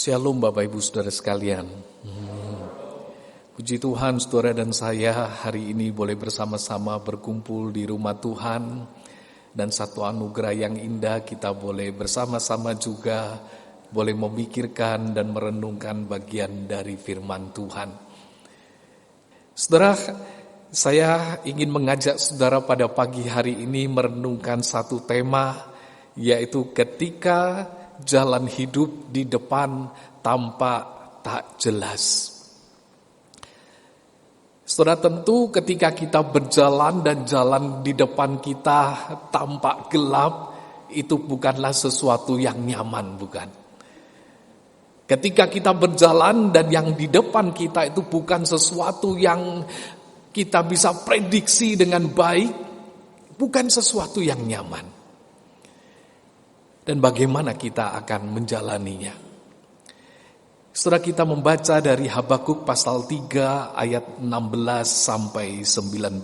Shalom Bapak Ibu Saudara sekalian. Puji Tuhan saudara dan saya hari ini boleh bersama-sama berkumpul di rumah Tuhan. Dan satu anugerah yang indah kita boleh bersama-sama juga boleh memikirkan dan merenungkan bagian dari firman Tuhan. Saudara, saya ingin mengajak saudara pada pagi hari ini merenungkan satu tema, yaitu ketika jalan hidup di depan tampak tak jelas. Saudara, tentu ketika kita berjalan dan jalan di depan kita tampak gelap, itu bukanlah sesuatu yang nyaman, bukan? Ketika kita berjalan dan yang di depan kita itu bukan sesuatu yang kita bisa prediksi dengan baik, bukan sesuatu yang nyaman. Dan bagaimana kita akan menjalaninya? Setelah kita membaca dari Habakuk pasal 3 ayat 16 sampai 19.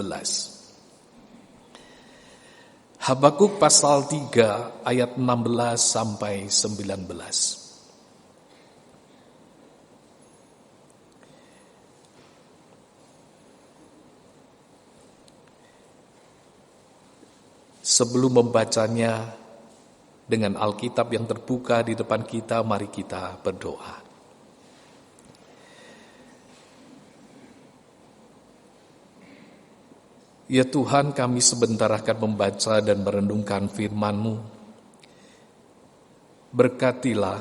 Habakuk pasal 3 ayat 16 sampai 19. Sebelum membacanya dengan Alkitab yang terbuka di depan kita, mari kita berdoa. Ya Tuhan, kami sebentar akan membaca dan merenungkan firman-Mu. Berkatilah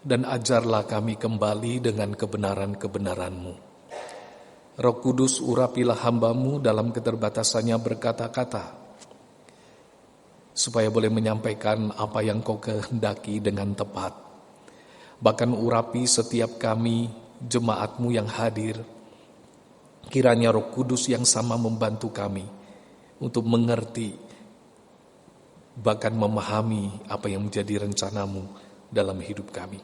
dan ajarlah kami kembali dengan kebenaran-kebenaran-Mu. Roh Kudus, urapilah hamba-Mu dalam keterbatasannya berkata-kata, supaya boleh menyampaikan apa yang Kau kehendaki dengan tepat. Bahkan urapi setiap kami, jemaat-Mu yang hadir. Kiranya Roh Kudus yang sama membantu kami untuk mengerti, bahkan memahami apa yang menjadi rencana-Mu dalam hidup kami.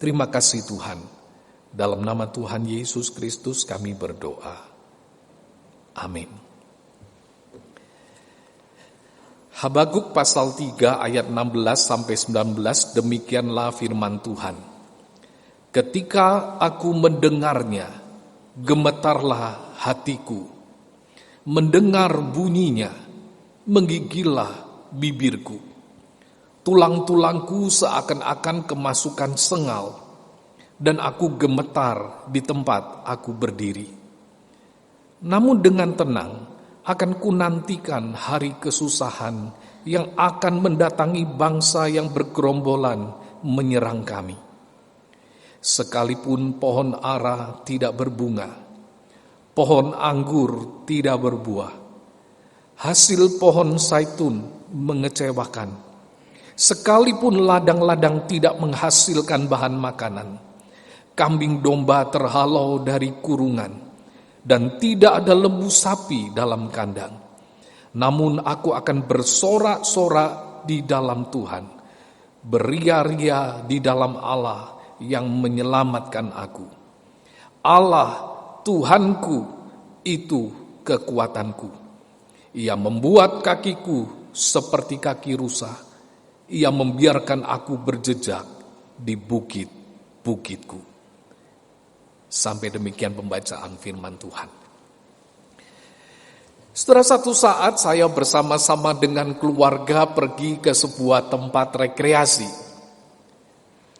Terima kasih Tuhan. Dalam nama Tuhan Yesus Kristus kami berdoa. Amin. Habakuk pasal 3 ayat 16 sampai 19, demikianlah firman Tuhan. Ketika aku mendengarnya, gemetarlah hatiku. Mendengar bunyinya, menggigillah bibirku. Tulang-tulangku seakan-akan kemasukan sengal, dan aku gemetar di tempat aku berdiri. Namun dengan tenang, akan kunantikan hari kesusahan yang akan mendatangi bangsa yang bergerombolan menyerang kami. Sekalipun pohon ara tidak berbunga, pohon anggur tidak berbuah, hasil pohon zaitun mengecewakan, sekalipun ladang-ladang tidak menghasilkan bahan makanan, kambing domba terhalau dari kurungan, dan tidak ada lembu sapi dalam kandang. Namun aku akan bersorak-sorak di dalam Tuhan, beria-ria di dalam Allah yang menyelamatkan aku. Allah Tuhanku itu kekuatanku. Ia membuat kakiku seperti kaki rusa. Ia membiarkan aku berjejak di bukit-bukitku. Sampai demikian pembacaan firman Tuhan. Setelah satu saat saya bersama-sama dengan keluarga pergi ke sebuah tempat rekreasi.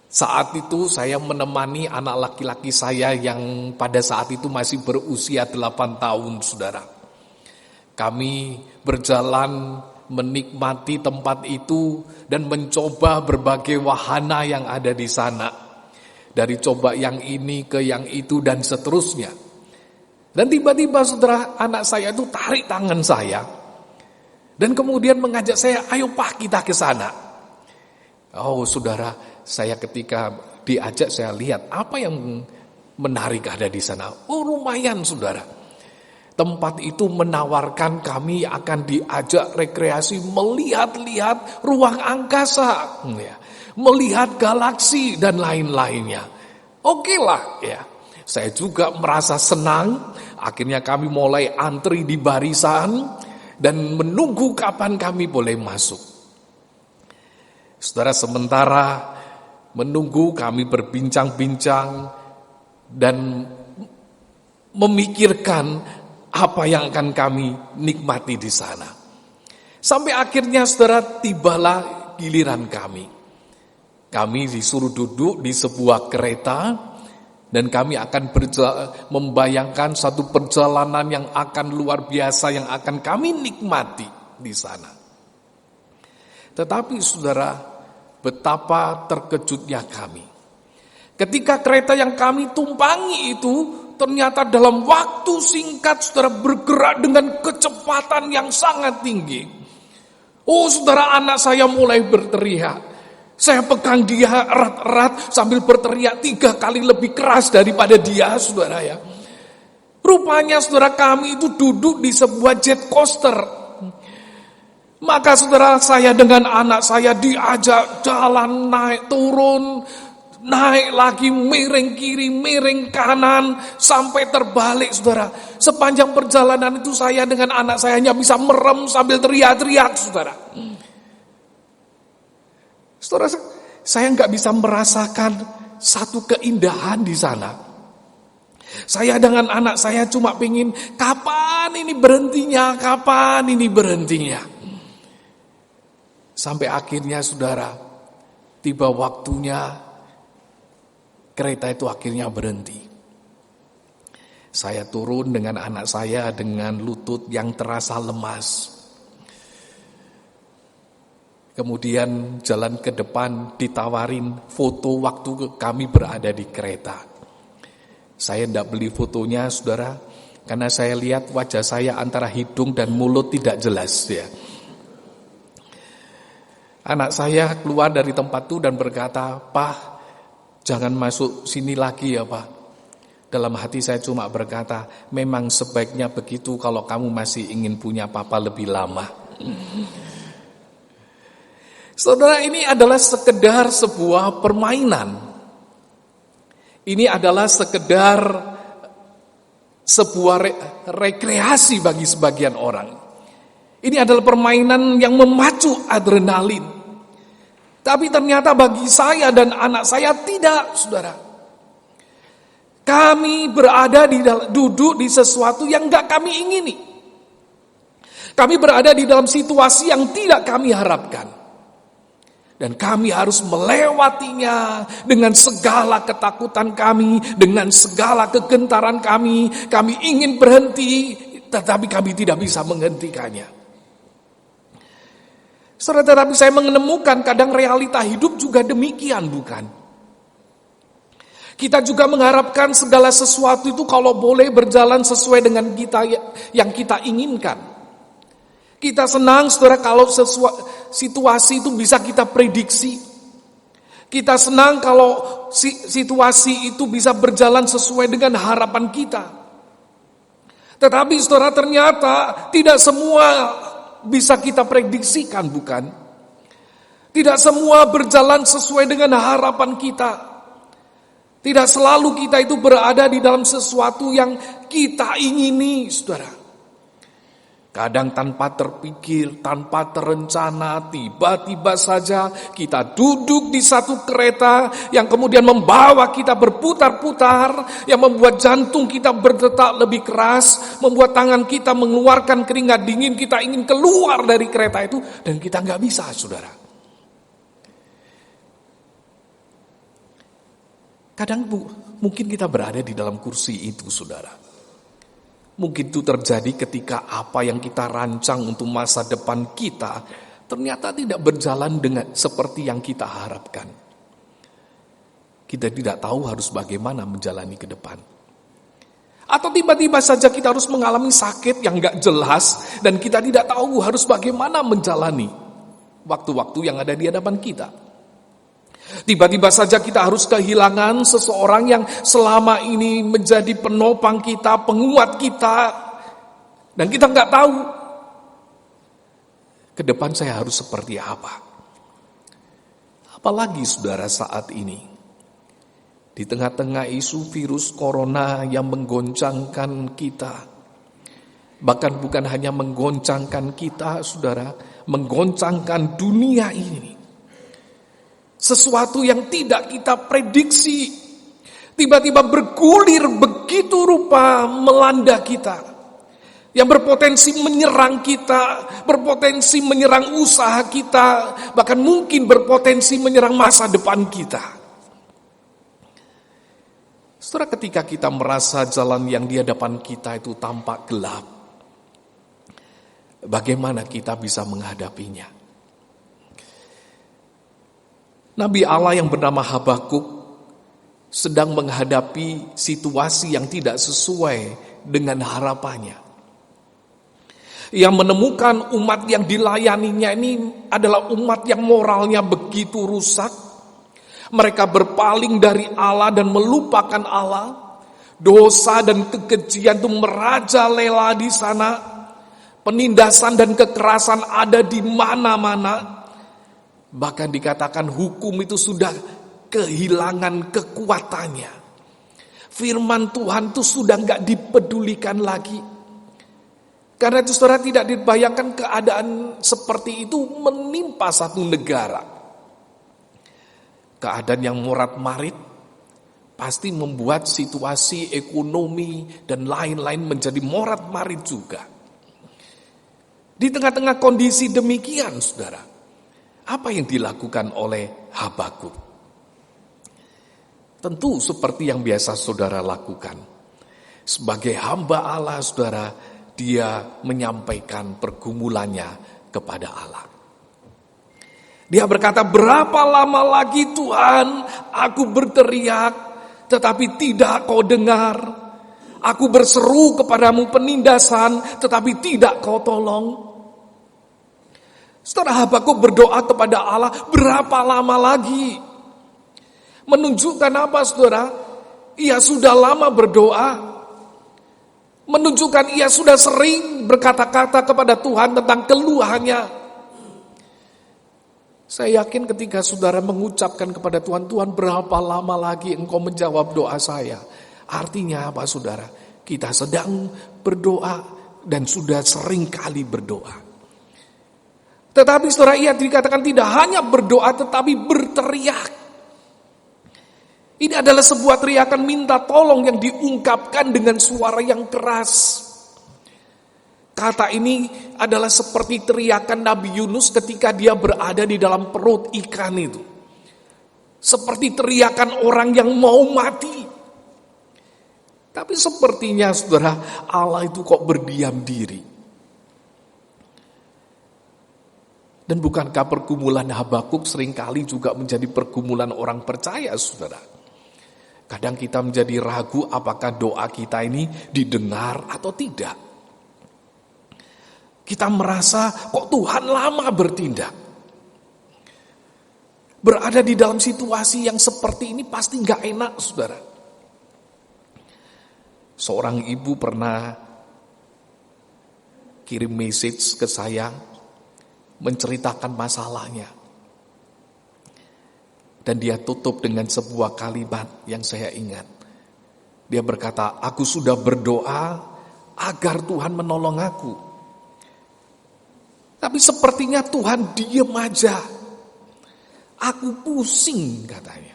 Saat itu saya menemani anak laki-laki saya yang pada saat itu masih berusia 8 tahun, saudara. Kami berjalan menikmati tempat itu dan mencoba berbagai wahana yang ada di sana. Dari coba yang ini ke yang itu dan seterusnya. Dan tiba-tiba saudara, anak saya itu tarik tangan saya. Dan kemudian mengajak saya, ayo Pak kita ke sana. Oh saudara, saya ketika diajak saya lihat apa yang menarik ada di sana. Oh lumayan saudara. Tempat itu menawarkan kami akan diajak rekreasi melihat-lihat ruang angkasa. Melihat galaksi dan lain-lainnya. Oke lah ya. Saya juga merasa senang. Akhirnya kami mulai antri di barisan dan menunggu kapan kami boleh masuk. Saudara, sementara menunggu, kami berbincang-bincang dan memikirkan apa yang akan kami nikmati di sana. Sampai akhirnya saudara, tibalah giliran kami. Kami disuruh duduk di sebuah kereta dan kami akan membayangkan satu perjalanan yang akan luar biasa yang akan kami nikmati di sana. Tetapi saudara, betapa terkejutnya kami. Ketika kereta yang kami tumpangi itu ternyata dalam waktu singkat saudara bergerak dengan kecepatan yang sangat tinggi. Oh saudara, anak saya mulai berteriak. Saya pegang dia erat-erat sambil berteriak 3 kali lebih keras daripada dia, saudara ya. Rupanya saudara, kami itu duduk di sebuah jet coaster. Maka saudara, saya dengan anak saya diajak jalan naik turun, naik lagi, miring kiri, miring kanan, sampai terbalik saudara. Sepanjang perjalanan itu saya dengan anak saya hanya bisa merem sambil teriak-teriak saudara. Saudara, saya nggak bisa merasakan satu keindahan di sana. Saya dengan anak saya cuma pengen, kapan ini berhentinya, kapan ini berhentinya. Sampai akhirnya saudara, tiba waktunya kereta itu akhirnya berhenti. Saya turun dengan anak saya dengan lutut yang terasa lemas. Kemudian jalan ke depan ditawarin foto waktu kami berada di kereta. Saya tidak beli fotonya saudara, karena saya lihat wajah saya antara hidung dan mulut tidak jelas ya. Anak saya keluar dari tempat itu dan berkata, "Pak, jangan masuk sini lagi ya Pak." Dalam hati saya cuma berkata, memang sebaiknya begitu kalau kamu masih ingin punya papa lebih lama. Saudara, ini adalah sekedar sebuah permainan. Ini adalah sekedar sebuah rekreasi bagi sebagian orang. Ini adalah permainan yang memacu adrenalin. Tapi ternyata bagi saya dan anak saya tidak, saudara. Kami berada duduk di sesuatu yang gak kami ingini. Kami berada di dalam situasi yang tidak kami harapkan. Dan kami harus melewatinya dengan segala ketakutan kami, dengan segala kegentaran kami. Kami ingin berhenti, tetapi kami tidak bisa menghentikannya. Saudara, tetapi saya menemukan kadang realita hidup juga demikian, bukan? Kita juga mengharapkan segala sesuatu itu kalau boleh berjalan sesuai dengan kita yang kita inginkan. Kita senang saudara kalau situasi itu bisa kita prediksi. Kita senang kalau situasi itu bisa berjalan sesuai dengan harapan kita. Tetapi saudara, ternyata tidak semua bisa kita prediksikan, bukan? Tidak semua berjalan sesuai dengan harapan kita. Tidak selalu kita itu berada di dalam sesuatu yang kita ingini, saudara. Kadang tanpa terpikir, tanpa terencana, tiba-tiba saja kita duduk di satu kereta yang kemudian membawa kita berputar-putar, yang membuat jantung kita berdetak lebih keras, membuat tangan kita mengeluarkan keringat dingin, kita ingin keluar dari kereta itu, dan kita nggak bisa, saudara. Kadang mungkin kita berada di dalam kursi itu, saudara. Mungkin itu terjadi ketika apa yang kita rancang untuk masa depan kita ternyata tidak berjalan dengan seperti yang kita harapkan. Kita tidak tahu harus bagaimana menjalani ke depan. Atau tiba-tiba saja kita harus mengalami sakit yang gak jelas dan kita tidak tahu harus bagaimana menjalani waktu-waktu yang ada di hadapan kita. Tiba-tiba saja kita harus kehilangan seseorang yang selama ini menjadi penopang kita, penguat kita. Dan kita nggak tahu ke depan saya harus seperti apa. Apalagi saudara saat ini, di tengah-tengah isu virus corona yang menggoncangkan kita. Bahkan bukan hanya menggoncangkan kita, saudara, menggoncangkan dunia ini. Sesuatu yang tidak kita prediksi, tiba-tiba bergulir begitu rupa melanda kita, yang berpotensi menyerang kita, berpotensi menyerang usaha kita, bahkan mungkin berpotensi menyerang masa depan kita. Saudara, ketika kita merasa jalan yang di hadapan kita itu tampak gelap, bagaimana kita bisa menghadapinya? Nabi Allah yang bernama Habakuk sedang menghadapi situasi yang tidak sesuai dengan harapannya. Yang menemukan umat yang dilayaninya ini adalah umat yang moralnya begitu rusak. Mereka berpaling dari Allah dan melupakan Allah. Dosa dan kekejian itu merajalela di sana. Penindasan dan kekerasan ada di mana-mana. Bahkan dikatakan hukum itu sudah kehilangan kekuatannya. Firman Tuhan itu sudah gak dipedulikan lagi. Karena itu saudara, tidak dibayangkan keadaan seperti itu menimpa satu negara. Keadaan yang morat-marit pasti membuat situasi ekonomi dan lain-lain menjadi morat-marit juga. Di tengah-tengah kondisi demikian, saudara, apa yang dilakukan oleh Habakuk? Tentu seperti yang biasa saudara lakukan. Sebagai hamba Allah, saudara, dia menyampaikan pergumulannya kepada Allah. Dia berkata, berapa lama lagi Tuhan aku berteriak, tetapi tidak kau dengar. Aku berseru kepadamu penindasan, tetapi tidak kau tolong. Setelah Habakuk berdoa kepada Allah, berapa lama lagi? Menunjukkan apa, saudara? Ia sudah lama berdoa. Menunjukkan ia sudah sering berkata-kata kepada Tuhan tentang keluhannya. Saya yakin ketika saudara mengucapkan kepada Tuhan, Tuhan berapa lama lagi engkau menjawab doa saya? Artinya apa, saudara? Kita sedang berdoa dan sudah sering kali berdoa. Tetapi saudara, ia dikatakan tidak hanya berdoa tetapi berteriak. Ini adalah sebuah teriakan minta tolong yang diungkapkan dengan suara yang keras. Kata ini adalah seperti teriakan Nabi Yunus ketika dia berada di dalam perut ikan itu. Seperti teriakan orang yang mau mati. Tapi sepertinya saudara, Allah itu kok berdiam diri. Dan bukankah pergumulan Habakuk seringkali juga menjadi pergumulan orang percaya, saudara? Kadang kita menjadi ragu apakah doa kita ini didengar atau tidak. Kita merasa kok Tuhan lama bertindak. Berada di dalam situasi yang seperti ini pasti gak enak, saudara. Seorang ibu pernah kirim message ke saya menceritakan masalahnya. Dan dia tutup dengan sebuah kalimat yang saya ingat. Dia berkata, aku sudah berdoa agar Tuhan menolong aku. Tapi sepertinya Tuhan diem aja. Aku pusing, katanya.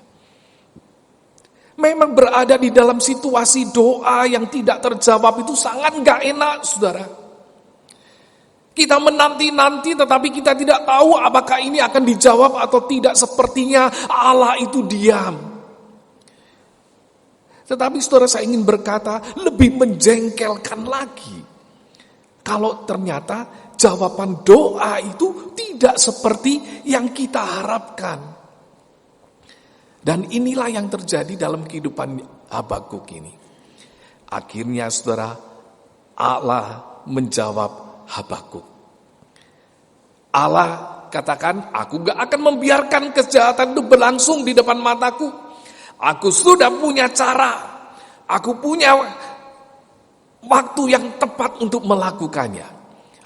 Memang berada di dalam situasi doa yang tidak terjawab itu sangat gak enak, saudara. Kita menanti-nanti tetapi kita tidak tahu apakah ini akan dijawab atau tidak. Sepertinya Allah itu diam. Tetapi saudara, saya ingin berkata lebih menjengkelkan lagi. Kalau ternyata jawaban doa itu tidak seperti yang kita harapkan. Dan inilah yang terjadi dalam kehidupan Habakuk ini. Akhirnya saudara, Allah menjawab Habakuk. Allah katakan, aku gak akan membiarkan kejahatan itu berlangsung di depan mataku. Aku sudah punya cara. Aku punya waktu yang tepat untuk melakukannya.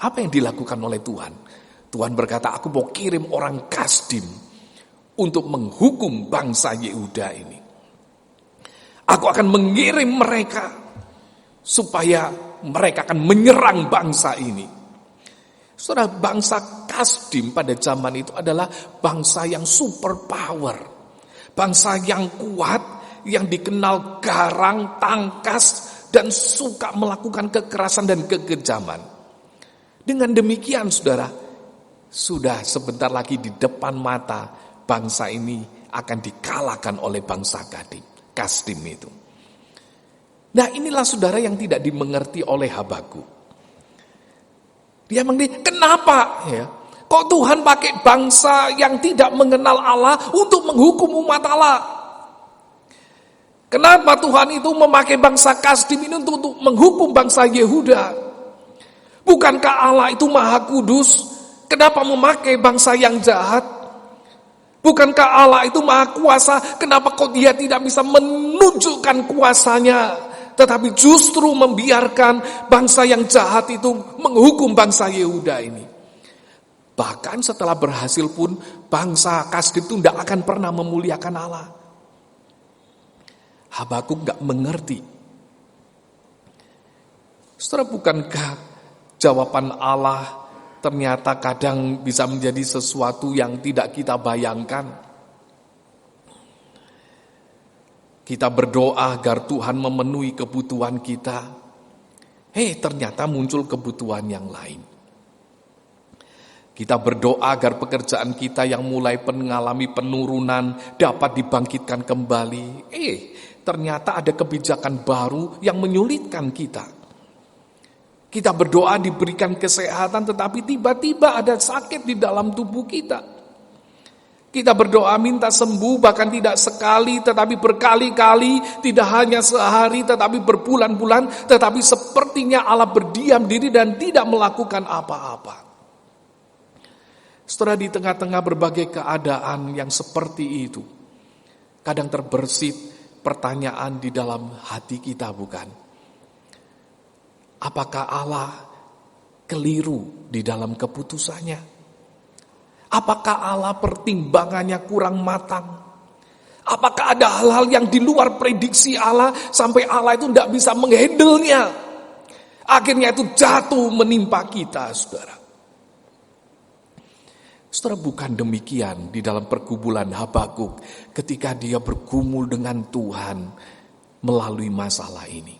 Apa yang dilakukan oleh Tuhan? Tuhan berkata, aku mau kirim orang Kasdim untuk menghukum bangsa Yehuda ini. Aku akan mengirim mereka supaya mereka akan menyerang bangsa ini. Saudara, bangsa Kasdim pada zaman itu adalah bangsa yang super power. Bangsa yang kuat, yang dikenal garang, tangkas, dan suka melakukan kekerasan dan kekejaman. Dengan demikian, saudara, sudah sebentar lagi di depan mata bangsa ini akan dikalahkan oleh bangsa Kasdim itu. Nah, inilah saudara yang tidak dimengerti oleh Habakuk. Dia mengerti, kenapa ya? Kok Tuhan pakai bangsa yang tidak mengenal Allah untuk menghukum umat Allah? Kenapa Tuhan itu memakai bangsa Kasdim ini untuk menghukum bangsa Yehuda? Bukankah Allah itu Maha Kudus? Kenapa memakai bangsa yang jahat? Bukankah Allah itu Maha Kuasa? Kenapa kok dia tidak bisa menunjukkan kuasanya? Tetapi justru membiarkan bangsa yang jahat itu menghukum bangsa Yehuda ini. Bahkan setelah berhasil pun bangsa Kasdim itu tidak akan pernah memuliakan Allah. Habakuk gak mengerti. Saudara, bukankah jawaban Allah ternyata kadang bisa menjadi sesuatu yang tidak kita bayangkan? Kita berdoa agar Tuhan memenuhi kebutuhan kita. Ternyata muncul kebutuhan yang lain. Kita berdoa agar pekerjaan kita yang mulai mengalami penurunan dapat dibangkitkan kembali. Ternyata ada kebijakan baru yang menyulitkan kita. Kita berdoa diberikan kesehatan, tetapi tiba-tiba ada sakit di dalam tubuh kita. Kita berdoa minta sembuh, bahkan tidak sekali tetapi berkali-kali, tidak hanya sehari tetapi berbulan-bulan, tetapi sepertinya Allah berdiam diri dan tidak melakukan apa-apa. Setelah di tengah-tengah berbagai keadaan yang seperti itu, kadang terbersit pertanyaan di dalam hati kita, bukan? Apakah Allah keliru di dalam keputusannya? Apakah Allah pertimbangannya kurang matang? Apakah ada hal-hal yang di luar prediksi Allah sampai Allah itu tidak bisa menghandle-nya? Akhirnya itu jatuh menimpa kita, saudara. Saudara, bukan demikian di dalam pergumulan Habakuk ketika dia bergumul dengan Tuhan melalui masalah ini.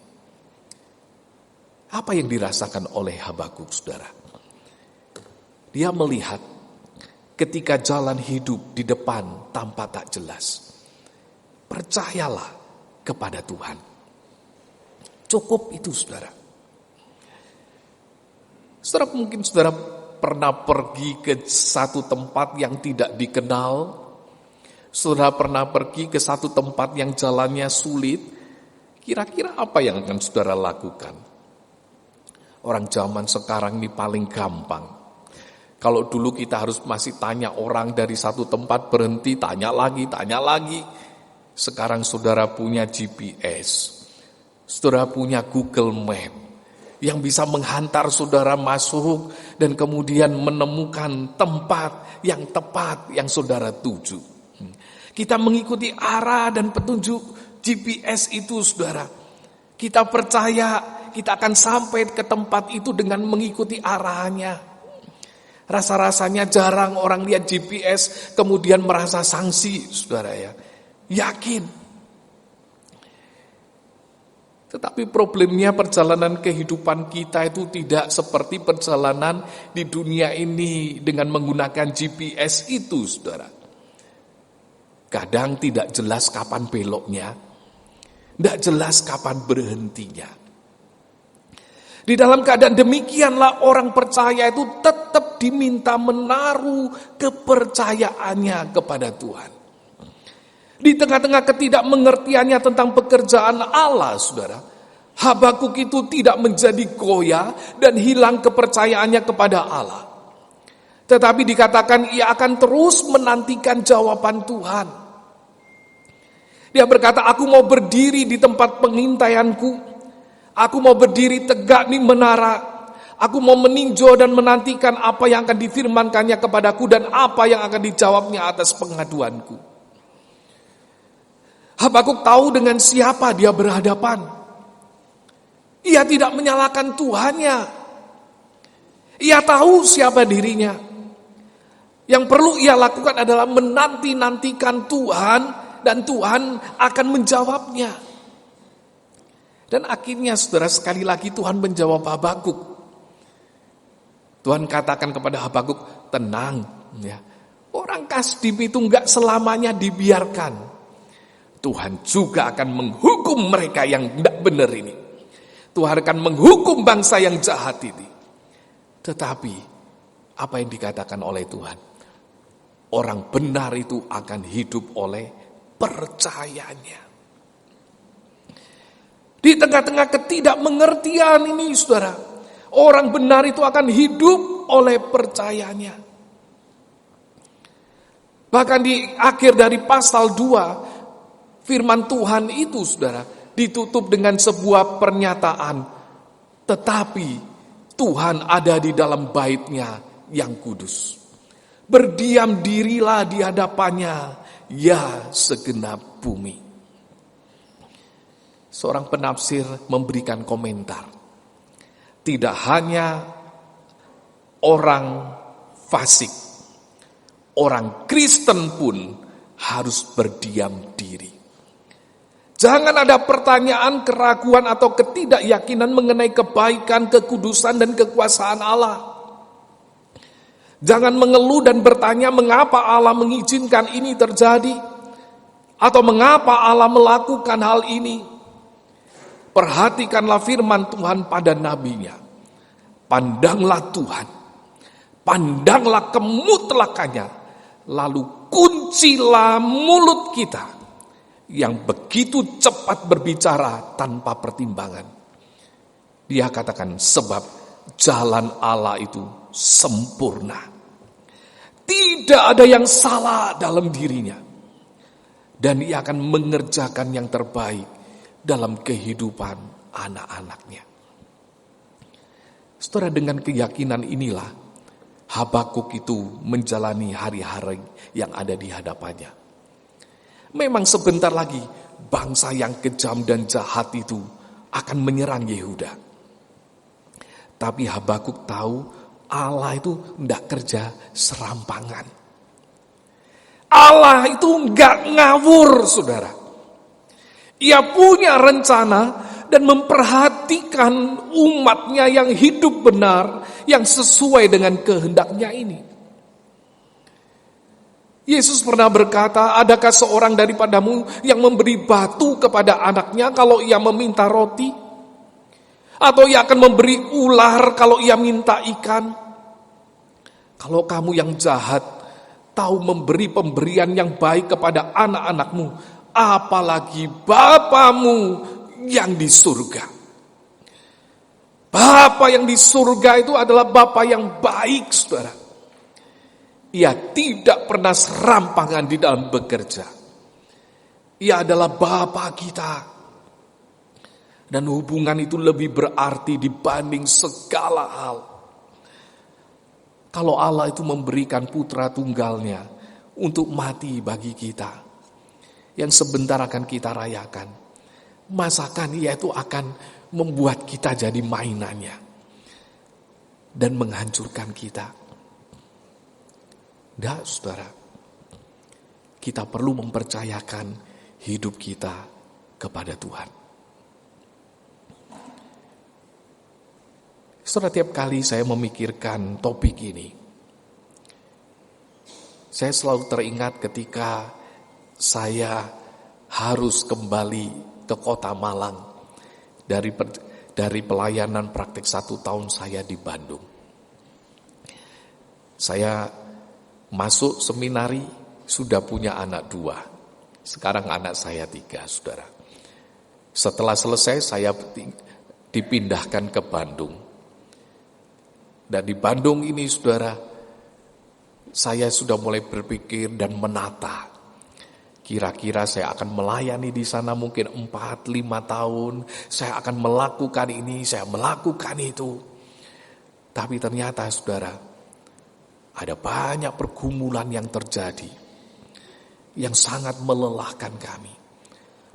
Apa yang dirasakan oleh Habakuk, saudara? Dia melihat ketika jalan hidup di depan tampak tak jelas, percayalah kepada Tuhan. Cukup itu, saudara. Saudara, mungkin saudara pernah pergi ke satu tempat yang tidak dikenal. Saudara pernah pergi ke satu tempat yang jalannya sulit. Kira-kira apa yang akan saudara lakukan? Orang zaman sekarang ini paling gampang. Kalau dulu kita harus masih tanya orang dari satu tempat berhenti, tanya lagi. Sekarang saudara punya GPS. Saudara punya Google Map yang bisa menghantar saudara masuk dan kemudian menemukan tempat yang tepat yang saudara tuju. Kita mengikuti arah dan petunjuk GPS itu, saudara. Kita percaya kita akan sampai ke tempat itu dengan mengikuti arahannya. Rasa-rasanya jarang orang lihat GPS kemudian merasa sanksi, saudara ya. Yakin. Tetapi problemnya perjalanan kehidupan kita itu tidak seperti perjalanan di dunia ini dengan menggunakan GPS itu, saudara. Kadang tidak jelas kapan beloknya, tidak jelas kapan berhentinya. Di dalam keadaan demikianlah orang percaya itu tetap diminta menaruh kepercayaannya kepada Tuhan. Di tengah-tengah ketidakmengertiannya tentang pekerjaan Allah, saudara, Habakuk itu tidak menjadi goyah dan hilang kepercayaannya kepada Allah. Tetapi dikatakan ia akan terus menantikan jawaban Tuhan. Dia berkata, aku mau berdiri di tempat pengintaianku. Aku mau berdiri tegak di menara. Aku mau meninjau dan menantikan apa yang akan difirmankannya kepadaku dan apa yang akan dijawabnya atas pengaduanku. Habakuk tahu dengan siapa dia berhadapan. Ia tidak menyalahkan Tuhannya. Ia tahu siapa dirinya. Yang perlu ia lakukan adalah menanti-nantikan Tuhan, dan Tuhan akan menjawabnya. Dan akhirnya saudara, sekali lagi Tuhan menjawab Habakuk. Tuhan katakan kepada Habakuk, tenang ya. Orang Kasdim itu enggak selamanya dibiarkan. Tuhan juga akan menghukum mereka yang tidak benar ini. Tuhan akan menghukum bangsa yang jahat ini. Tetapi apa yang dikatakan oleh Tuhan? Orang benar itu akan hidup oleh percayanya. Di tengah-tengah ketidakmengertian ini saudara, orang benar itu akan hidup oleh percayanya. Bahkan di akhir dari pasal 2, firman Tuhan itu saudara, ditutup dengan sebuah pernyataan. Tetapi Tuhan ada di dalam bait-Nya yang kudus. Berdiam dirilah di hadapannya, ya segenap bumi. Seorang penafsir memberikan komentar. Tidak hanya orang fasik, orang Kristen pun harus berdiam diri. Jangan ada pertanyaan, keraguan atau ketidakyakinan mengenai kebaikan, kekudusan dan kekuasaan Allah. Jangan mengeluh dan bertanya mengapa Allah mengizinkan ini terjadi, atau mengapa Allah melakukan hal ini. Perhatikanlah firman Tuhan pada nabinya. Pandanglah Tuhan, pandanglah kemutlakannya, lalu kuncilah mulut kita yang begitu cepat berbicara tanpa pertimbangan. Dia katakan, sebab jalan Allah itu sempurna. Tidak ada yang salah dalam dirinya. Dan ia akan mengerjakan yang terbaik dalam kehidupan anak-anaknya. Saudara, dengan keyakinan inilah Habakuk itu menjalani hari-hari yang ada di hadapannya. Memang sebentar lagi bangsa yang kejam dan jahat itu akan menyerang Yehuda. Tapi Habakuk tahu Allah itu tidak kerja serampangan. Allah itu enggak ngawur, saudara. Ia punya rencana dan memperhatikan umatnya yang hidup benar, yang sesuai dengan kehendaknya ini. Yesus pernah berkata, adakah seorang daripadamu yang memberi batu kepada anaknya kalau ia meminta roti? Atau ia akan memberi ular kalau ia minta ikan? Kalau kamu yang jahat tahu memberi pemberian yang baik kepada anak-anakmu, apalagi Bapamu yang di surga. Bapa yang di surga itu adalah Bapa yang baik, saudara. Ia tidak pernah serampangan di dalam bekerja. Ia adalah Bapa kita. Dan hubungan itu lebih berarti dibanding segala hal. Kalau Allah itu memberikan putra tunggalnya untuk mati bagi kita, yang sebentar akan kita rayakan, masakan ia itu akan membuat kita jadi mainannya dan menghancurkan kita. Tidak, saudara. Kita perlu mempercayakan hidup kita kepada Tuhan. Saudara, tiap kali saya memikirkan topik ini, saya selalu teringat ketika saya harus kembali ke kota Malang dari pelayanan praktik 1 tahun saya di Bandung. Saya masuk seminari, sudah punya anak 2. Sekarang anak saya 3, saudara. Setelah selesai saya dipindahkan ke Bandung. Dan di Bandung ini, saudara, saya sudah mulai berpikir dan menata. Kira-kira saya akan melayani di sana mungkin 4-5 tahun. Saya akan melakukan ini, saya melakukan itu. Tapi ternyata, saudara, ada banyak pergumulan yang terjadi yang sangat melelahkan kami.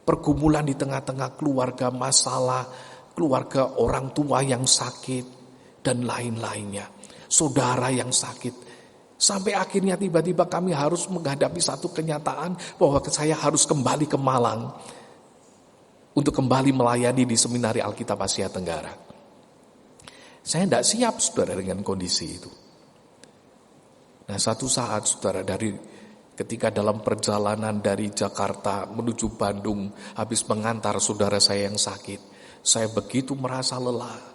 Pergumulan di tengah-tengah keluarga, masalah, keluarga orang tua yang sakit, dan lain-lainnya. saudara yang sakit. Sampai akhirnya tiba-tiba kami harus menghadapi satu kenyataan bahwa saya harus kembali ke Malang untuk kembali melayani di Seminari Alkitab Asia Tenggara. Saya tidak siap, saudara, dengan kondisi itu. Nah, satu saat, saudara, ketika dalam perjalanan dari Jakarta menuju Bandung, habis mengantar saudara saya yang sakit, saya begitu merasa lelah.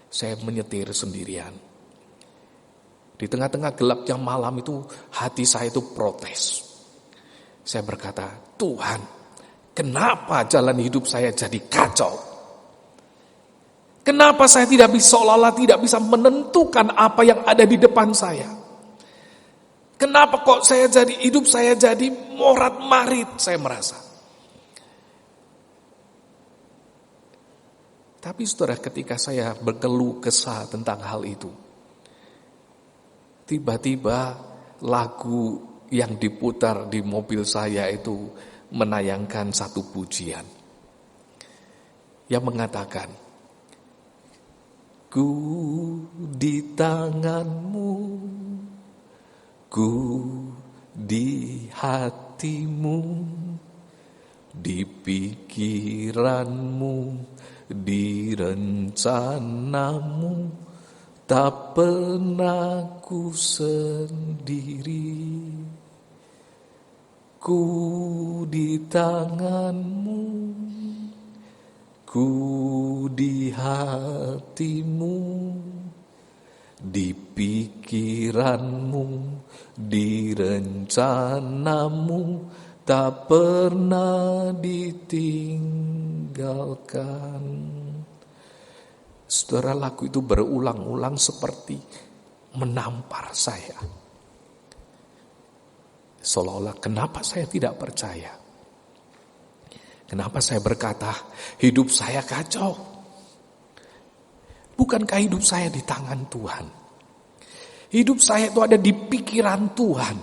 Saya menyetir sendirian. Di tengah-tengah gelapnya malam itu, hati saya itu protes. Saya berkata, Tuhan, kenapa jalan hidup saya jadi kacau? Kenapa saya seolah-olah tidak bisa menentukan apa yang ada di depan saya? Kenapa kok hidup saya jadi morat-marit, saya merasa. Tapi saudara, ketika saya berkeluh kesah tentang hal itu, tiba-tiba lagu yang diputar di mobil saya itu menayangkan satu pujian yang mengatakan, ku di tanganmu, ku di hatimu, di pikiranmu, di rencanamu, tak pernah ku sendiri. Ku di tanganmu, ku di hatimu, di pikiranmu, di rencanamu, tak pernah ditinggalkan. Saudara, lagu itu berulang-ulang seperti menampar saya. Seolah-olah, kenapa saya tidak percaya? Kenapa saya berkata, hidup saya kacau? Bukankah hidup saya di tangan Tuhan? Hidup saya itu ada di pikiran Tuhan,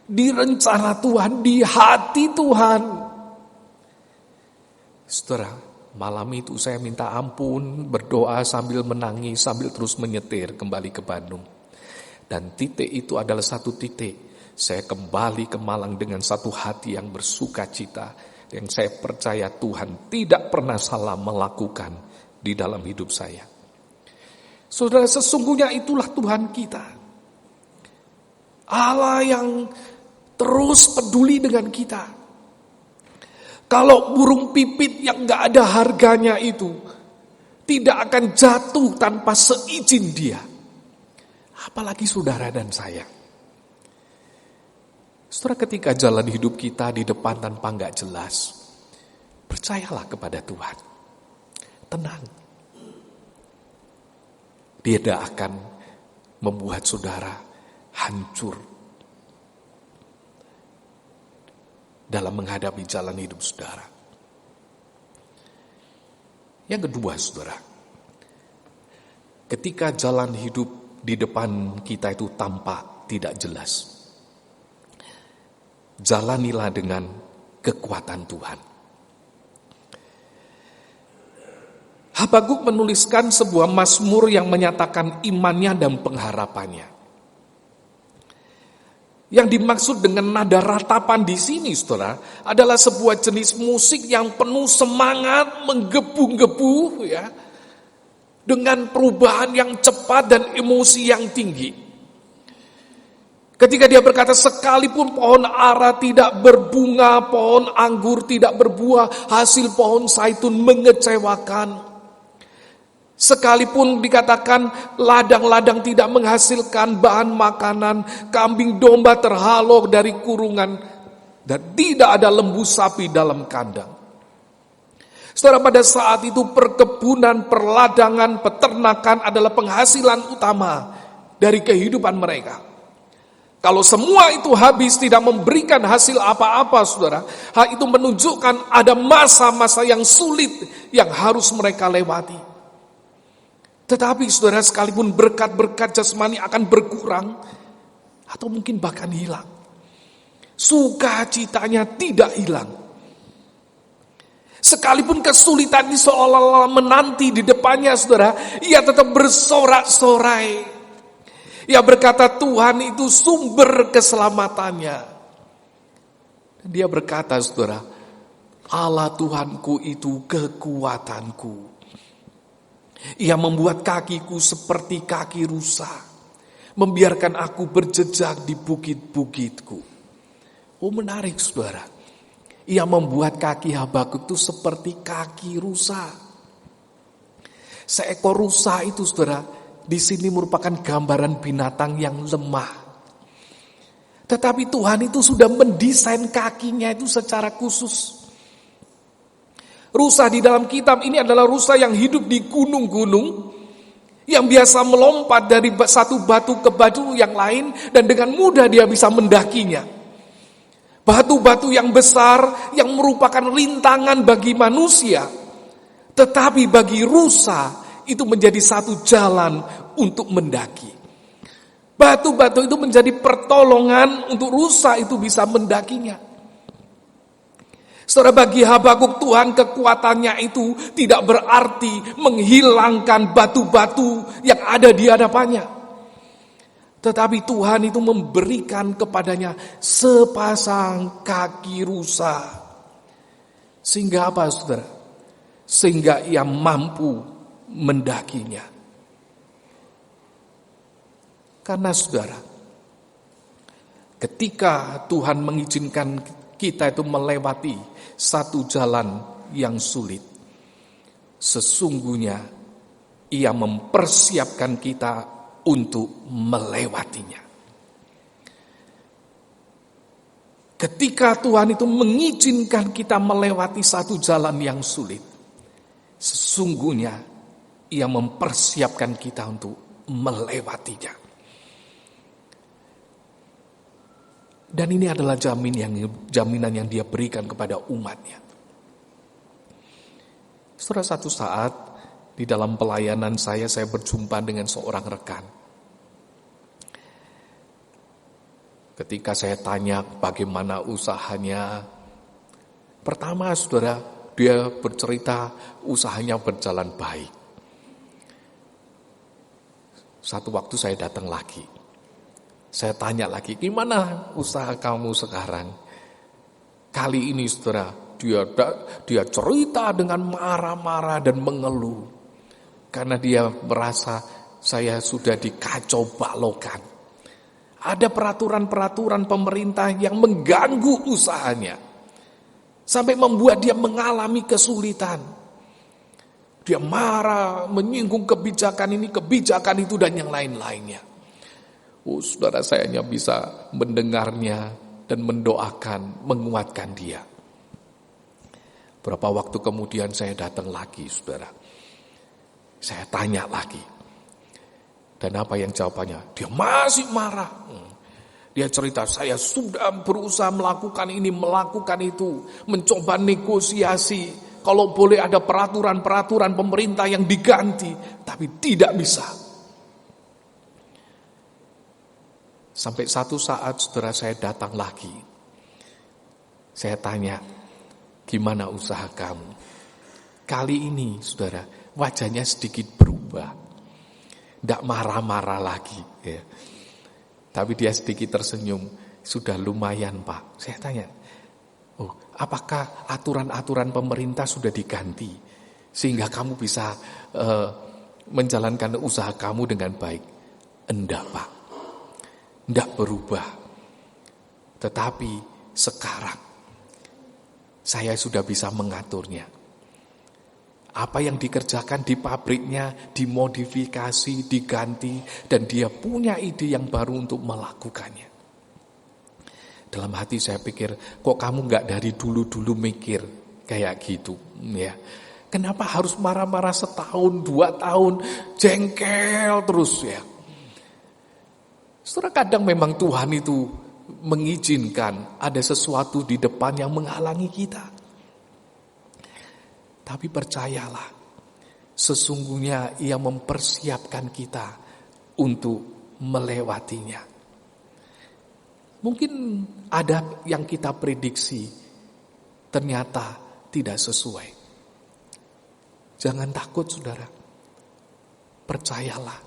di rencana Tuhan, di hati Tuhan. Saudara, malam itu saya minta ampun, berdoa sambil menangis, sambil terus menyetir kembali ke Bandung. Dan titik itu adalah satu titik. Saya kembali ke Malang dengan satu hati yang bersuka cita, yang saya percaya Tuhan tidak pernah salah melakukan di dalam hidup saya. Saudara, sesungguhnya itulah Tuhan kita. Allah yang terus peduli dengan kita. Kalau burung pipit yang gak ada harganya itu tidak akan jatuh tanpa seizin Dia. Apalagi saudara dan saya. Saudara, ketika jalan hidup kita di depan tanpa gak jelas, percayalah kepada Tuhan. Tenang. Dia tidak akan membuat saudara hancur dalam menghadapi jalan hidup saudara. Yang kedua, saudara, ketika jalan hidup di depan kita itu tampak tidak jelas, jalanilah dengan kekuatan Tuhan. Habakuk menuliskan sebuah mazmur yang menyatakan imannya dan pengharapannya. Yang dimaksud dengan nada ratapan di sini, saudara, adalah sebuah jenis musik yang penuh semangat, menggebu-gebu, ya, dengan perubahan yang cepat dan emosi yang tinggi. Ketika dia berkata, sekalipun pohon ara tidak berbunga, pohon anggur tidak berbuah, hasil pohon zaitun mengecewakan. Sekalipun dikatakan ladang-ladang tidak menghasilkan bahan makanan, kambing domba terhalau dari kurungan, dan tidak ada lembu sapi dalam kandang. Saudara, pada saat itu perkebunan, perladangan, peternakan adalah penghasilan utama dari kehidupan mereka. Kalau semua itu habis tidak memberikan hasil apa-apa, saudara, hal itu menunjukkan ada masa-masa yang sulit yang harus mereka lewati. Tetapi saudara, sekalipun berkat-berkat jasmani akan berkurang atau mungkin bahkan hilang, sukacitanya tidak hilang. Sekalipun kesulitan ini seolah-olah menanti di depannya, saudara, ia tetap bersorak-sorai. Ia berkata Tuhan itu sumber keselamatannya. Dan dia berkata, saudara, Allah Tuhanku itu kekuatanku. Ia membuat kakiku seperti kaki rusa, membiarkan aku berjejak di bukit-bukitku. Oh, menarik, saudara. Ia membuat kaki Habakuk itu seperti kaki rusa. Seekor rusa itu, saudara, di sini merupakan gambaran binatang yang lemah. Tetapi Tuhan itu sudah mendesain kakinya itu secara khusus. Rusa di dalam kitab ini adalah rusa yang hidup di gunung-gunung, yang biasa melompat dari satu batu ke batu yang lain, dan dengan mudah dia bisa mendakinya. Batu-batu yang besar yang merupakan rintangan bagi manusia, tetapi bagi rusa itu menjadi satu jalan untuk mendaki. Batu-batu itu menjadi pertolongan untuk rusa itu bisa mendakinya. Saudara, bagi Habakuk Tuhan kekuatannya itu tidak berarti menghilangkan batu-batu yang ada di hadapannya. Tetapi Tuhan itu memberikan kepadanya sepasang kaki rusa. Sehingga apa, saudara? Sehingga ia mampu mendakinya. Karena saudara, ketika Tuhan mengizinkan kita itu melewati satu jalan yang sulit, sesungguhnya ia mempersiapkan kita untuk melewatinya. Ketika Tuhan itu mengizinkan kita melewati satu jalan yang sulit, sesungguhnya ia mempersiapkan kita untuk melewatinya. Dan ini adalah jaminan yang dia berikan kepada umatnya. Saudara, satu saat di dalam pelayanan saya berjumpa dengan seorang rekan. Ketika saya tanya bagaimana usahanya, pertama, saudara, dia bercerita usahanya berjalan baik. Satu waktu saya datang lagi. Saya tanya lagi, gimana usaha kamu sekarang? Kali ini, saudara, dia cerita dengan marah-marah dan mengeluh. Karena dia merasa saya sudah dikacau balokan. Ada peraturan-peraturan pemerintah yang mengganggu usahanya. Sampai membuat dia mengalami kesulitan. Dia marah, menyinggung kebijakan ini, kebijakan itu, dan yang lain-lainnya. Oh, saudara, saya hanya bisa mendengarnya dan mendoakan, menguatkan dia. Berapa waktu kemudian saya datang lagi, saudara. Saya tanya lagi. Dan apa yang jawabannya? Dia masih marah. Dia cerita, saya sudah berusaha melakukan ini, melakukan itu. Mencoba negosiasi. Kalau boleh ada peraturan-peraturan pemerintah yang diganti. Tapi tidak bisa. Sampai satu saat, saudara, saya datang lagi. Saya tanya, gimana usaha kamu? Kali ini, saudara, wajahnya sedikit berubah. Tidak marah-marah lagi. Ya. Tapi dia sedikit tersenyum. Sudah lumayan, Pak. Saya tanya, oh, apakah aturan-aturan pemerintah sudah diganti? Sehingga kamu bisa menjalankan usaha kamu dengan baik? Enggak, Pak. Tidak berubah. Tetapi sekarang saya sudah bisa mengaturnya. Apa yang dikerjakan di pabriknya dimodifikasi, diganti, dan dia punya ide yang baru untuk melakukannya. Dalam hati saya pikir, kok kamu gak dari dulu-dulu mikir kayak gitu, ya? Kenapa harus marah-marah setahun, 2 tahun, jengkel terus, ya? Saudara, kadang memang Tuhan itu mengizinkan ada sesuatu di depan yang menghalangi kita. Tapi percayalah, sesungguhnya Ia mempersiapkan kita untuk melewatinya. Mungkin ada yang kita prediksi, ternyata tidak sesuai. Jangan takut, saudara. Percayalah.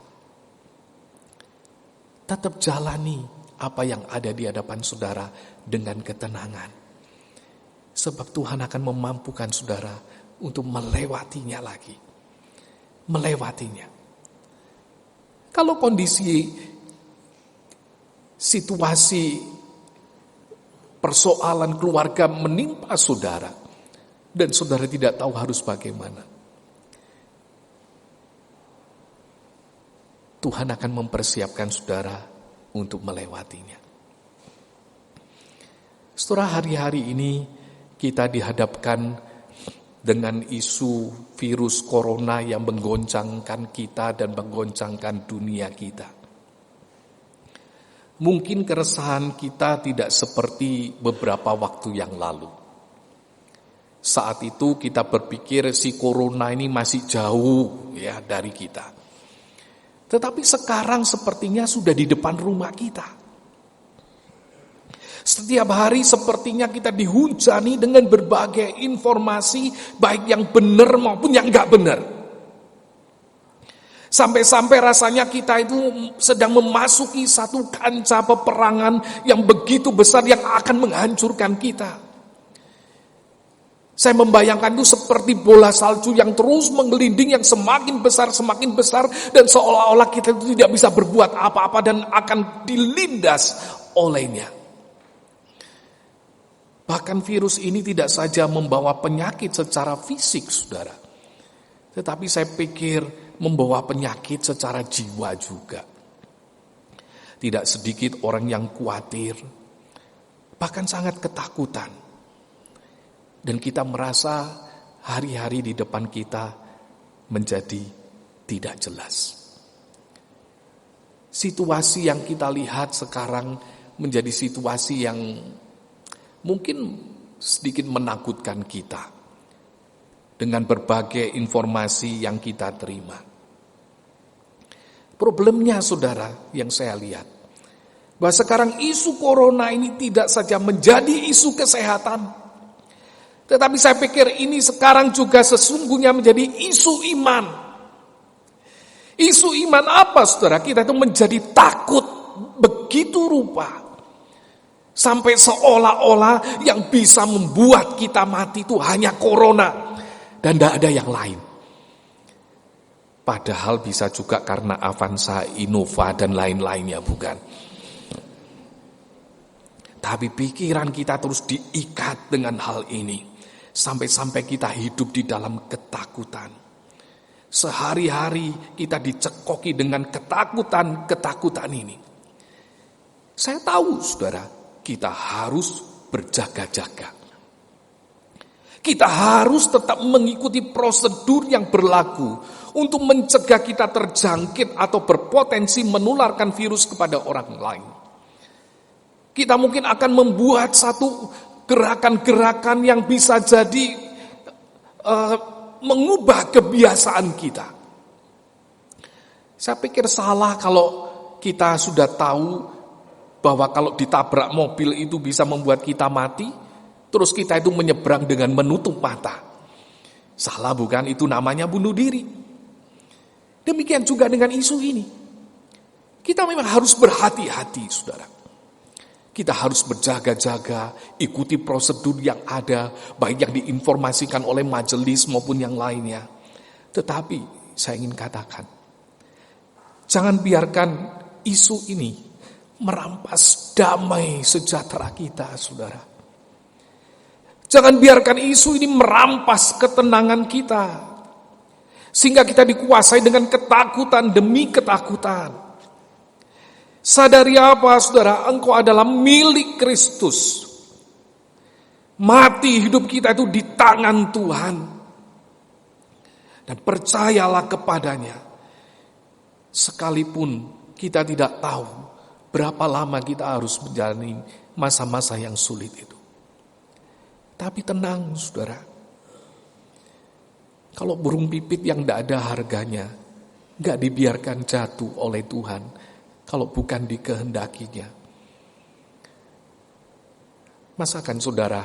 tetap jalani apa yang ada di hadapan saudara dengan ketenangan. Sebab Tuhan akan memampukan saudara untuk melewatinya lagi. Melewatinya. Kalau kondisi situasi persoalan keluarga menimpa saudara dan saudara tidak tahu harus bagaimana, Tuhan akan mempersiapkan saudara untuk melewatinya. Saudara, hari-hari ini kita dihadapkan dengan isu virus corona yang menggoncangkan kita dan menggoncangkan dunia kita. Mungkin keresahan kita tidak seperti beberapa waktu yang lalu. Saat itu kita berpikir si corona ini masih jauh ya dari kita. Tetapi sekarang sepertinya sudah di depan rumah kita. Setiap hari sepertinya kita dihujani dengan berbagai informasi, baik yang benar maupun yang enggak benar. Sampai-sampai rasanya kita itu sedang memasuki satu kancah peperangan yang begitu besar yang akan menghancurkan kita. Saya membayangkan itu seperti bola salju yang terus menggelinding, yang semakin besar, dan seolah-olah kita itu tidak bisa berbuat apa-apa dan akan dilindas olehnya. Bahkan virus ini tidak saja membawa penyakit secara fisik, saudara. Tetapi saya pikir membawa penyakit secara jiwa juga. Tidak sedikit orang yang khawatir, bahkan sangat ketakutan. Dan kita merasa hari-hari di depan kita menjadi tidak jelas. Situasi yang kita lihat sekarang menjadi situasi yang mungkin sedikit menakutkan kita. Dengan berbagai informasi yang kita terima. Problemnya saudara yang saya lihat, bahwa sekarang isu corona ini tidak saja menjadi isu kesehatan, tetapi saya pikir ini sekarang juga sesungguhnya menjadi isu iman. Isu iman apa saudara? Kita itu menjadi takut begitu rupa. Sampai seolah-olah yang bisa membuat kita mati itu hanya corona. Dan tidak ada yang lain. Padahal bisa juga karena Avanza, Innova dan lain-lainnya, bukan? Tapi pikiran kita terus diikat dengan hal ini. Sampai-sampai kita hidup di dalam ketakutan. Sehari-hari kita dicekoki dengan ketakutan ini. Saya tahu saudara, kita harus berjaga-jaga. Kita harus tetap mengikuti prosedur yang berlaku untuk mencegah kita terjangkit atau berpotensi menularkan virus kepada orang lain. Kita mungkin akan membuat satu gerakan-gerakan yang bisa jadi mengubah kebiasaan kita. Saya pikir salah kalau kita sudah tahu bahwa kalau ditabrak mobil itu bisa membuat kita mati, terus kita itu menyeberang dengan menutup mata. Salah bukan? Itu namanya bunuh diri. Demikian juga dengan isu ini. Kita memang harus berhati-hati, saudara. Kita harus berjaga-jaga, ikuti prosedur yang ada, baik yang diinformasikan oleh majelis maupun yang lainnya. Tetapi saya ingin katakan, jangan biarkan isu ini merampas damai sejahtera kita, saudara. Jangan biarkan isu ini merampas ketenangan kita, sehingga kita dikuasai dengan ketakutan demi ketakutan. Sadari apa saudara, engkau adalah milik Kristus. Mati hidup kita itu di tangan Tuhan. Dan percayalah kepadanya. Sekalipun kita tidak tahu berapa lama kita harus menjalani masa-masa yang sulit itu. Tapi tenang saudara. Kalau burung pipit yang tidak ada harganya, gak dibiarkan jatuh oleh Tuhan. Kalau bukan dikehendakinya. Masakan saudara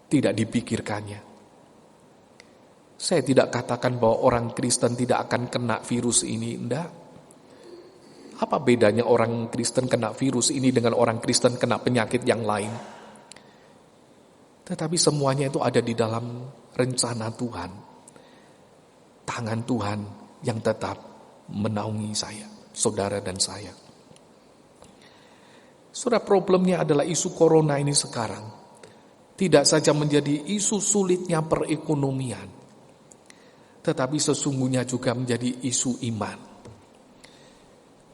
tidak dipikirkannya? Saya tidak katakan bahwa orang Kristen tidak akan kena virus ini, enggak. Apa bedanya orang Kristen kena virus ini dengan orang Kristen kena penyakit yang lain? Tetapi semuanya itu ada di dalam rencana Tuhan. Tangan Tuhan yang tetap menaungi saya, saudara dan saya. Saudara, problemnya adalah isu corona ini sekarang tidak saja menjadi isu sulitnya perekonomian, tetapi sesungguhnya juga menjadi isu iman.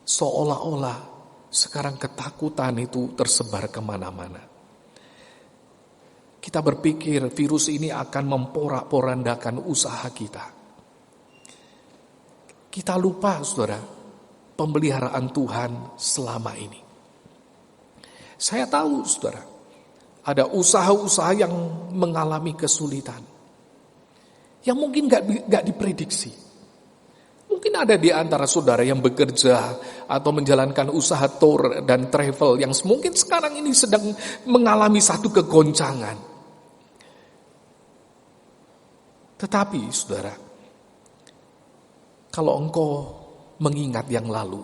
Seolah-olah sekarang ketakutan itu tersebar kemana-mana. Kita berpikir virus ini akan memporak-porandakan usaha kita. Kita lupa, saudara, pemeliharaan Tuhan selama ini. Saya tahu, saudara, ada usaha-usaha yang mengalami kesulitan, yang mungkin gak diprediksi. Mungkin ada di antara saudara yang bekerja atau menjalankan usaha tour dan travel yang mungkin sekarang ini sedang mengalami satu kegoncangan. Tetapi, saudara, kalau engkau mengingat yang lalu,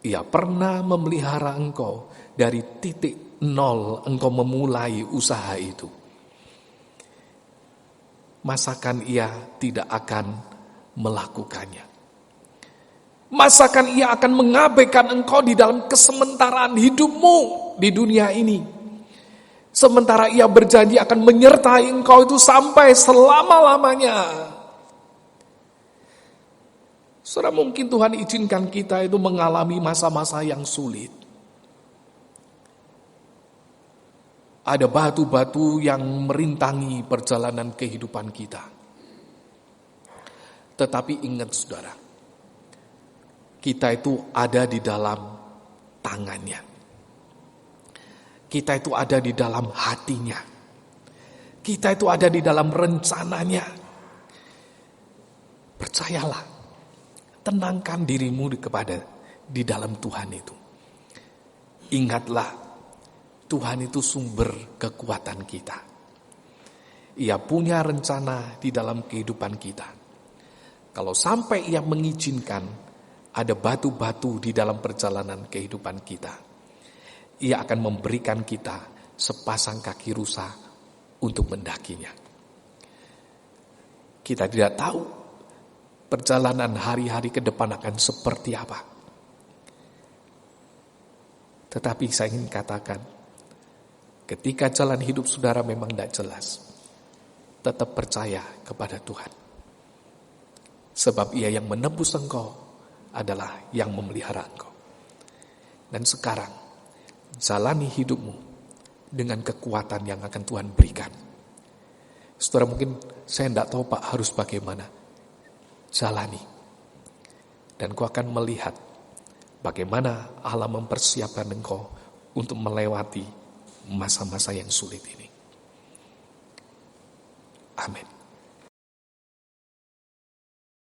Ia pernah memelihara engkau dari titik nol engkau memulai usaha itu. Masakan Ia tidak akan melakukannya? Masakan Ia akan mengabaikan engkau di dalam kesementaraan hidupmu di dunia ini? Sementara Ia berjanji akan menyertai engkau itu sampai selama-lamanya. Saudara, mungkin Tuhan izinkan kita itu mengalami masa-masa yang sulit. Ada batu-batu yang merintangi perjalanan kehidupan kita. Tetapi ingat, saudara, kita itu ada di dalam tangannya. Kita itu ada di dalam hatinya. Kita itu ada di dalam rencananya. Percayalah. Tenangkan dirimu di dalam Tuhan itu. Ingatlah, Tuhan itu sumber kekuatan kita. Ia punya rencana di dalam kehidupan kita. Kalau sampai Ia mengizinkan ada batu-batu di dalam perjalanan kehidupan kita, Ia akan memberikan kita sepasang kaki rusa untuk mendakinya. Kita tidak tahu perjalanan hari-hari ke depan akan seperti apa. Tetapi saya ingin katakan, ketika jalan hidup saudara memang tidak jelas, tetap percaya kepada Tuhan. Sebab Ia yang menebus engkau adalah yang memelihara engkau. Dan sekarang, jalani hidupmu dengan kekuatan yang akan Tuhan berikan. Saudara, mungkin saya tidak tahu Pak harus bagaimana. Jalani. Dan kau akan melihat bagaimana Allah mempersiapkan engkau untuk melewati masa-masa yang sulit ini. Amin.